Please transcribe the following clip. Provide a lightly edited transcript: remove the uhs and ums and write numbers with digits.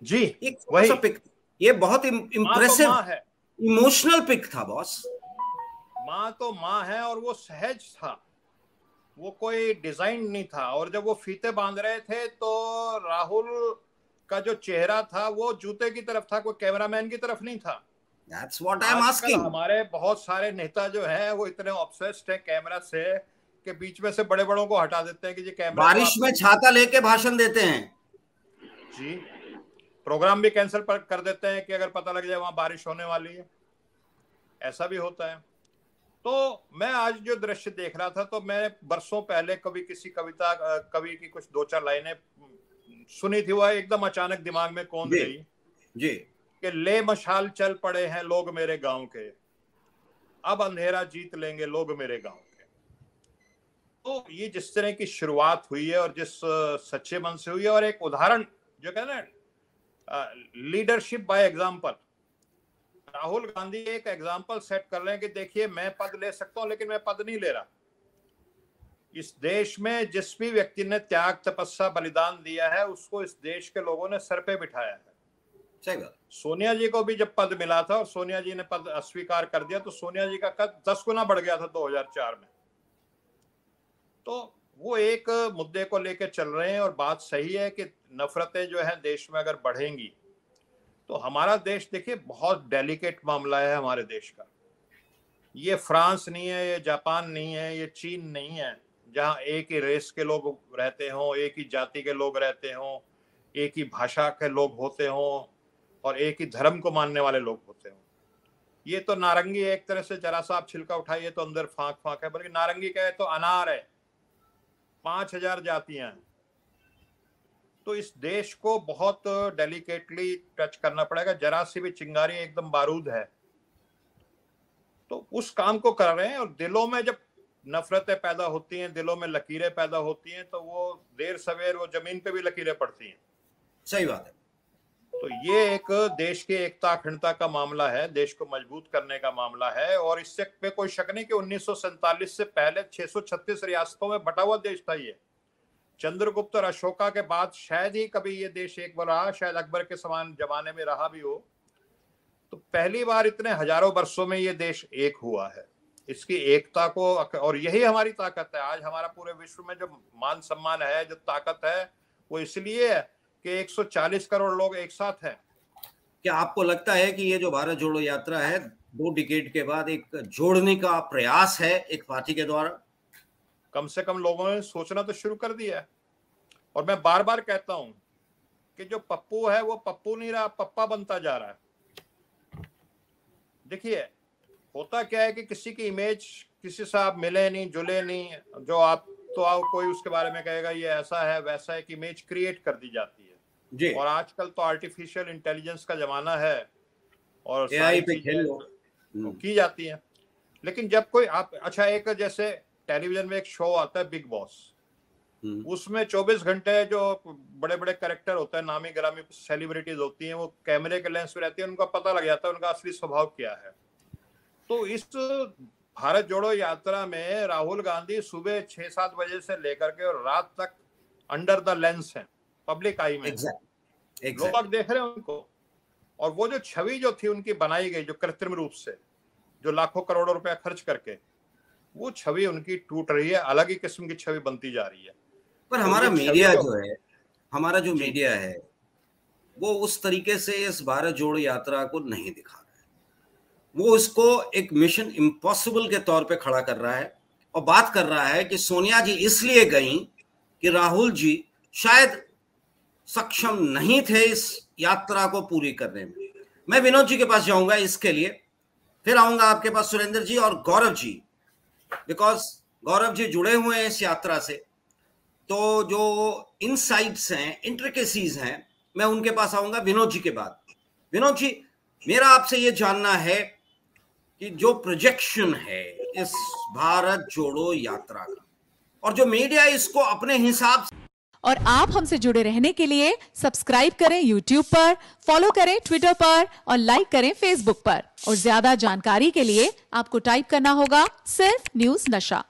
जी एक वही सा पिक, ये बहुत इम्प्रेसिव माँ है, इमोशनल पिक था बॉस। माँ तो माँ है, और वो सहज था, वो कोई डिजाइन नहीं था। और जब वो फीते बांध रहे थे तो राहुल का जो चेहरा था वो जूते की तरफ था, कोई कैमरामैन की तरफ नहीं था। दैट्स व्हाट आई एम आजकल आस्किंग। हमारे बहुत सारे नेता जो हैं वो इतने ऑब्सेस्ड हैं कैमरा से कि बीच में से बड़े बड़ों को हटा देते हैं कि जी कैमरा तो बारिश आप में छाता लेके भाषण देते हैं। जी प्रोग्राम भी कैंसिल कर देते हैं कि अगर पता लग जाए वहां बारिश होने वाली है, ऐसा भी होता है। तो मैं आज जो दृश्य देख रहा था, तो मैं बरसों पहले कभी किसी कवि की कुछ दो चार लाइनें सुनी थी, वह एकदम अचानक दिमाग में कौंध जी गई जी। कि ले मशाल चल पड़े हैं लोग मेरे गांव के, अब अंधेरा जीत लेंगे लोग मेरे गांव के। तो ये जिस तरह की शुरुआत हुई है और जिस सच्चे मन से हुई है, और एक उदाहरण जो कहते हैं leadership by example, Rahul Gandhi एक एग्जाम्पल सेट कर रहे हैं कि देखिए मैं पद ले सकता हूं लेकिन मैं पद नहीं ले रहा। इस देश में जिस भी व्यक्ति ने त्याग तपस्या बलिदान दिया है उसको इस देश के लोगों ने सर पे बिठाया है। सही बात। सोनिया जी को भी जब पद मिला था और सोनिया जी ने पद अस्वीकार कर दिया तो सोनिया जी का कद 10 गुना बढ़ गया था 2004 में। तो वो एक मुद्दे को लेकर चल रहे हैं, और बात सही है कि नफरतें जो है देश में अगर बढ़ेंगी तो हमारा देश, देखिए बहुत डेलिकेट मामला है हमारे देश का। ये फ्रांस नहीं है, ये जापान नहीं है, ये चीन नहीं है जहां एक ही रेस के लोग रहते हों, एक ही जाति के लोग रहते हों, एक ही भाषा के लोग होते हों, और एक ही धर्म को मानने वाले लोग होते हों। ये तो नारंगी एक तरह से, जरा सा आप छिलका उठाइए तो अंदर फांक फांक है, बल्कि नारंगी का है तो अनार है, 5000 जातियां हैं। तो इस देश को बहुत डेलिकेटली टच करना पड़ेगा, जरा सी भी चिंगारी एकदम बारूद है। तो उस काम को कर रहे हैं, और दिलों में जब नफरतें पैदा होती हैं, दिलों में लकीरें पैदा होती हैं, तो वो देर सवेर वो जमीन पे भी लकीरें पड़ती हैं। सही बात है। तो ये एक देश की एकता अखंडता का मामला है, देश को मजबूत करने का मामला है, और इससे पे कोई शक नहीं कि 1947 से पहले 636 रियासतों में बटा हुआ देश था ये। चंद्रगुप्त और अशोका के बाद शायद ही कभी ये देश एक बार रहा, शायद अकबर के समान जमाने में रहा भी हो। तो पहली बार इतने हजारों वर्षों में ये देश एक हुआ है। इसकी एकता को, और यही हमारी ताकत है। आज हमारा पूरे विश्व में जो मान सम्मान है, जो ताकत है, वो इसलिए है कि 140 करोड़ लोग एक साथ हैं। क्या आपको लगता है कि ये जो भारत जोड़ो यात्रा है 2 डिकेड के बाद एक जोड़ने का प्रयास है एक पार्टी के द्वारा? कम से कम लोगों ने सोचना तो शुरू कर दिया है। और मैं बार बार कहता हूं कि जो पप्पू है वो पप्पू नहीं रहा, पप्पा बनता जा रहा है। देखिए होता क्या है कि किसी की इमेज, किसी से आप मिले नहीं जुले नहीं, जो आप तो आप कोई उसके बारे में कहेगा ये ऐसा है वैसा है, कि इमेज क्रिएट कर दी जाती है जी। और आजकल तो आर्टिफिशियल इंटेलिजेंस का जमाना है और एआई सारी पे खेल लो। चीजें की जाती हैं। लेकिन जब कोई आप, अच्छा एक जैसे टेलीविजन में एक शो आता है बिग बॉस, उसमें 24 घंटे जो बड़े बड़े कैरेक्टर होते हैं, नामी गिरामी सेलिब्रिटीज होती हैं, वो कैमरे के लेंस में रहती है, उनका पता लग जाता है उनका असली स्वभाव क्या है। तो इस भारत जोड़ो यात्रा में राहुल गांधी सुबह 6-7 बजे से लेकर के और रात तक अंडर द लेंस है, पब्लिक आई में लोग देख रहे हैं उनको। और वो जो छवि जो थी उनकी बनाई गई, जो कृत्रिम रूप से, जो लाखों करोड़ों रुपया खर्च करके, वो छवि उनकी टूट रही है, अलग ही किस्म की छवि बनती जा रही है। पर हमारा मीडिया जो है, हमारा जो मीडिया है वो उस तरीके से इस भारत जोड़ो यात्रा को नहीं दिखा रहा है। वो इसको एक मिशन इम्पॉसिबल के तौर पे खड़ा कर रहा है और बात कर रहा है कि सोनिया जी इसलिए गई कि राहुल जी शायद सक्षम नहीं थे इस यात्रा को पूरी करने में। मैं विनोद जी के पास जाऊंगा इसके लिए, फिर आऊंगा आपके पास सुरेंद्र जी और गौरव जी, बिकॉज गौरव जी जुड़े हुए हैं इस यात्रा से। तो जो इनसाइट्स हैं, इंट्रिकेसीज हैं, मैं उनके पास आऊंगा विनोद जी के बाद। विनोद जी, मेरा आपसे ये जानना है कि जो प्रोजेक्शन है इस भारत जोड़ो यात्रा का, और जो मीडिया इसको अपने हिसाब से, और आप हमसे जुड़े रहने के लिए सब्सक्राइब करें YouTube पर, फॉलो करें Twitter पर और लाइक करें Facebook पर। और ज्यादा जानकारी के लिए आपको टाइप करना होगा सिर्फ न्यूज़ नशा।